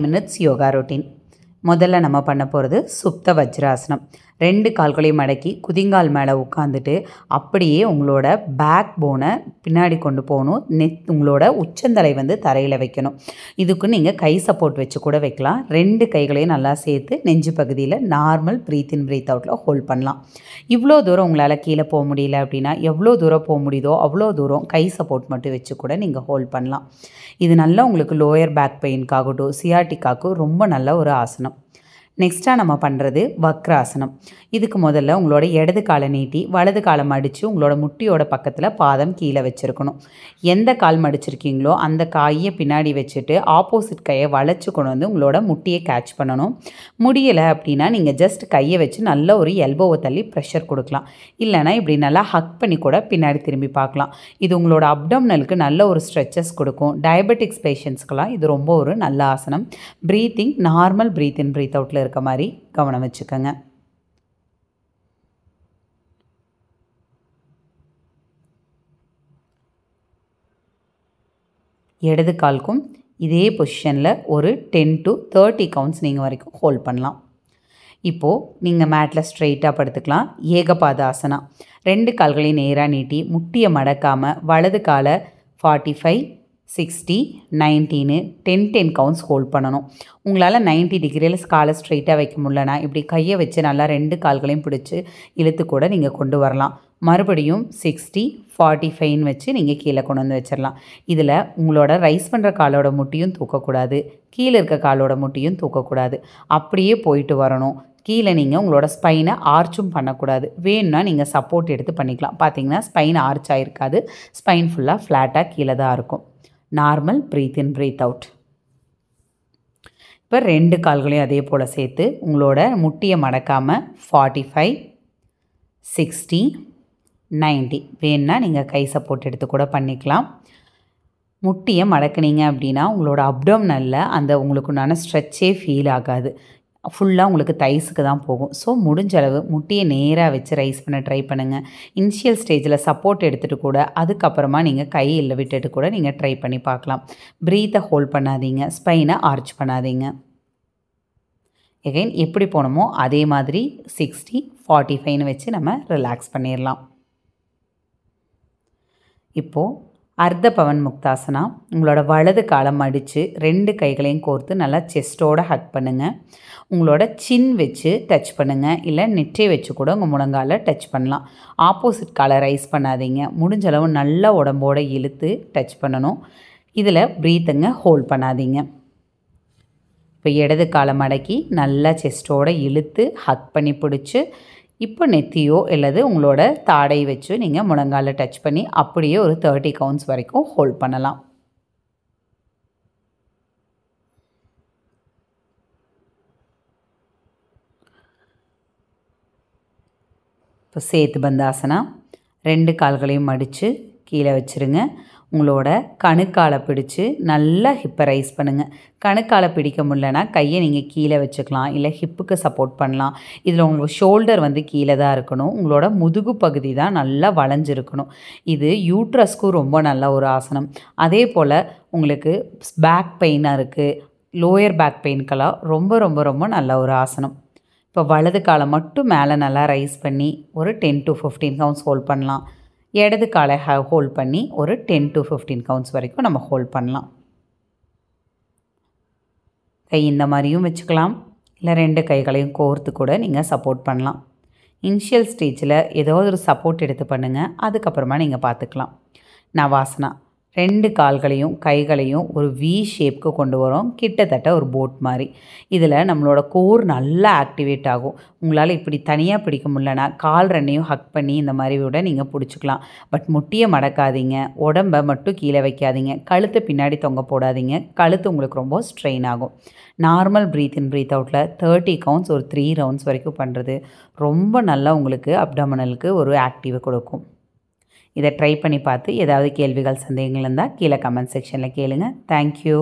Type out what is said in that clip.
minutes yoga routine. முதல்ல நம்ம பண்ண போகிறது சுப்த வஜ்ராசனம். 2 கால்களையும் மடக்கி குதிங்கால் மேலே உட்காந்துட்டு அப்படியே உங்களோட பேக் போனை பின்னாடி கொண்டு போகணும். உங்களோட உச்சந்தலை தரையில் வைக்கணும். இதுக்கு நீங்கள் கை சப்போர்ட் வச்சு கூட வைக்கலாம். 2 கைகளையும் நல்லா சேர்த்து நெஞ்சு பகுதியில் நார்மல் ப்ரீத் இன் ப்ரீத் அவுட்டில் ஹோல்ட் பண்ணலாம். இவ்வளோ தூரம் உங்களால் கீழே போக முடியல அப்படின்னா எவ்வளோ தூரம் போக முடியுதோ அவ்வளோ தூரம் கை சப்போர்ட் மட்டும் வச்சு கூட நீங்கள் ஹோல்ட் பண்ணலாம். இது நல்லா உங்களுக்கு லோயர் பேக் பெயின்காகட்டும் சியாட்டிக்காக்கும் ரொம்ப நல்ல ஒரு ஆசனம். நெக்ஸ்ட்டாக நம்ம பண்ணுறது வக்ராசனம். இதுக்கு முதல்ல உங்களோட இடது காலை நீட்டி வலது காலை மடித்து உங்களோட முட்டியோட பக்கத்தில் பாதம் கீழே வச்சுருக்கணும். எந்த கால் மடிச்சிருக்கீங்களோ அந்த காயை பின்னாடி வச்சுட்டு ஆப்போசிட் கையை வளைச்சி கொண்டு வந்து உங்களோட முட்டியை கேட்ச் பண்ணணும். முடியலை அப்படின்னா நீங்கள் ஜஸ்ட் கையை வச்சு நல்ல ஒரு எல்போவை தள்ளி ப்ரெஷர் கொடுக்கலாம். இல்லைனா இப்படி நல்லா ஹக் பண்ணி கூட பின்னாடி திரும்பி பார்க்கலாம். இது உங்களோட அப்டோமினலுக்கு நல்ல ஒரு ஸ்ட்ரெச்சஸ் கொடுக்கும். டயபெட்டிக்ஸ் பேஷண்ட்ஸ்க்கெலாம் இது ரொம்ப ஒரு நல்ல ஆசனம். Breathing normal breath in breathe அவுட்டில் இருக்க மாதிரி கவனம் வச்சுக்கோங்க. இடது காலுக்கும் இதே பொசிஷனில் ஒரு 10 to 30 கவுண்ட்ஸ் நீங்கள் வரைக்கும் ஹோல்ட் பண்ணலாம். இப்போது நீங்கள் மேட்டில் ஸ்ட்ரெயிட்டாக படுத்துக்கலாம். ஏகபாதாசனா. 2 கால்களையும் நேராக நீட்டி முட்டியை மடக்காமல் வலது காலை 45 60 19 10 கவுண்ட்ஸ் ஹோல்ட் பண்ணணும். உங்களால் 90 டிகிரியில் காலை ஸ்ட்ரெயிட்டாக வைக்க முடியலனா இப்படி கையை வச்சு நல்லா 2 கால்களையும் பிடிச்சி இழுத்து கூட நீங்கள் கொண்டு வரலாம். மறுபடியும் 60 45 வச்சு நீங்கள் கீழே கொண்டு வந்து வச்சிடலாம். இதில் உங்களோட ரைஸ் பண்ணுற காலோட முட்டியும் தூக்கக்கூடாது, கீழே இருக்க காலோட முட்டியும் தூக்கக்கூடாது. அப்படியே போயிட்டு வரணும். கீழே நீங்கள் உங்களோட ஸ்பைனை ஆர்ச்சும் பண்ணக்கூடாது. வேணும்னா நீங்கள் சப்போர்ட் எடுத்து பண்ணிக்கலாம். பார்த்தீங்கன்னா ஸ்பைன் ஆர்ச் ஆகிருக்காது. ஸ்பைன் ஃபுல்லாக ஃப்ளாட்டாக கீழே தான் இருக்கும். Normal breath in breathe out. இப்போ 2 கால்களையும் அதே போல் சேர்த்து உங்களோட முட்டியை மடக்காமல் 45 60 90 வேணுன்னா நீங்கள் கை சப்போர்ட் எடுத்து கூட பண்ணிக்கலாம். முட்டியை மடக்குனீங்க அப்படின்னா உங்களோட அப்டோமினலில் அந்த உங்களுக்குண்டான ஸ்ட்ரெச்சே ஃபீல் ஆகாது. ஃபுல்லாக உங்களுக்கு தைஸுக்கு தான் போகும். ஸோ முடிஞ்ச அளவு முட்டியை நேராக வச்சு ரைஸ் பண்ண ட்ரை பண்ணுங்கள். இனிஷியல் ஸ்டேஜில் சப்போர்ட் எடுத்துகிட்டு கூட அதுக்கப்புறமா நீங்கள் கையில் விட்டுட்டு கூட நீங்கள் ட்ரை பண்ணி பார்க்கலாம். ப்ரீத்தை ஹோல்ட் பண்ணாதீங்க, ஸ்பைனை ஆர்ச் பண்ணாதீங்க. எகைன் எப்படி போகணுமோ அதே மாதிரி 60 45 வச்சு நம்ம ரிலாக்ஸ் பண்ணிடலாம். இப்போது அர்த்த பவன் முக்தாசனா. உங்களோட வலது காலை மடித்து 2 கைகளையும் கோர்த்து நல்லா செஸ்ட்டோடு ஹக் பண்ணுங்கள். உங்களோட சின் வச்சு டச் பண்ணுங்கள், இல்லை நெட்டை வச்சு கூட உங்கள் முழங்கால டச் பண்ணலாம். ஆப்போசிட் காலை ரைஸ் பண்ணாதீங்க. முடிஞ்ச அளவு நல்லா உடம்போடு இழுத்து டச் பண்ணணும். இதில் ப்ரீத்துங்க ஹோல்ட் பண்ணாதீங்க. இப்போ இடது காலை மடக்கி நல்லா செஸ்ட்டோடு இழுத்து ஹக் பண்ணி பிடிச்சி இப்போ நெத்தியோ அல்லது உங்களோட தாடை வச்சு நீங்கள் முழங்கால டச் பண்ணி அப்படியே ஒரு 30 கவுண்ட்ஸ் வரைக்கும் ஹோல்ட் பண்ணலாம். இப்போ சேத்து பந்தாசனா. 2 கால்களையும் மடித்து கீழே வச்சுருங்க. உங்களோட கணுக்காலை பிடிச்சி நல்லா ஹிப்பை ரைஸ் பண்ணுங்கள். கணுக்காலை பிடிக்க முடியலனா கையை நீங்கள் கீழே வச்சுக்கலாம், இல்லை ஹிப்புக்கு சப்போர்ட் பண்ணலாம். இதில் உங்களுக்கு ஷோல்டர் கீழே தான் இருக்கணும். உங்களோட முதுகு பகுதி தான் நல்லா வளைஞ்சிருக்கணும். இது யூட்ரஸ்க்கும் ரொம்ப நல்ல ஒரு ஆசனம். அதே போல் உங்களுக்கு பேக் பெயினாக இருக்குது, லோயர் பேக் பெயின்கெல்லாம் ரொம்ப ரொம்ப ரொம்ப நல்ல ஒரு ஆசனம். இப்போ வலது காலை மட்டும் மேலே நல்லா ரைஸ் பண்ணி ஒரு 10 to 15 கவுண்ட்ஸ் ஹோல்ட் பண்ணலாம். இடது காலை ஹோல்ட் பண்ணி ஒரு 10 to 15 கவுண்ட்ஸ் வரைக்கும் நம்ம ஹோல்ட் பண்ணலாம். கை இந்த மாதிரியும் வச்சுக்கலாம், இல்லை 2 கைகளையும் கோர்த்து கூட நீங்கள் சப்போர்ட் பண்ணலாம். இனிஷியல் ஸ்டேஜில் ஏதோ ஒரு சப்போர்ட் எடுத்து பண்ணுங்கள், அதுக்கப்புறமா நீங்கள் பார்த்துக்கலாம். நவாசனா. 2 கால்களையும் கைகளையும் ஒரு வி ஷேப்க்கு கொண்டு வரோம், கிட்டத்தட்ட ஒரு போட் மாதிரி. இதில் நம்மளோட கோர் நல்லா ஆக்டிவேட் ஆகும். உங்களால் இப்படி தனியாக பிடிக்க முடியலனா கால் 2ஐயும் ஹக் பண்ணி இந்த மாதிரி விட நீங்கள் பிடிச்சிக்கலாம். பட் முட்டியை மடக்காதீங்க, உடம்பை மட்டும் கீழே வைக்காதீங்க, கழுத்தை பின்னாடி தொங்க போடாதீங்க. கழுத்து உங்களுக்கு ரொம்ப ஸ்ட்ரெயின் ஆகும். நார்மல் ப்ரீத் இன் ப்ரீத் அவுட்டில் 30 கவுண்ட்ஸ் ஒரு 3 ரவுண்ட்ஸ் வரைக்கும் பண்ணுறது ரொம்ப நல்லா உங்களுக்கு அப்டாமினலுக்கு ஒரு ஆக்டிவை கொடுக்கும். இதை ட்ரை பண்ணி பார்த்து ஏதாவது கேள்விகள் சந்தேகங்கள் இருந்தால் கீழே கமெண்ட் செக்ஷனில் கேளுங்க. தேங்க்யூ.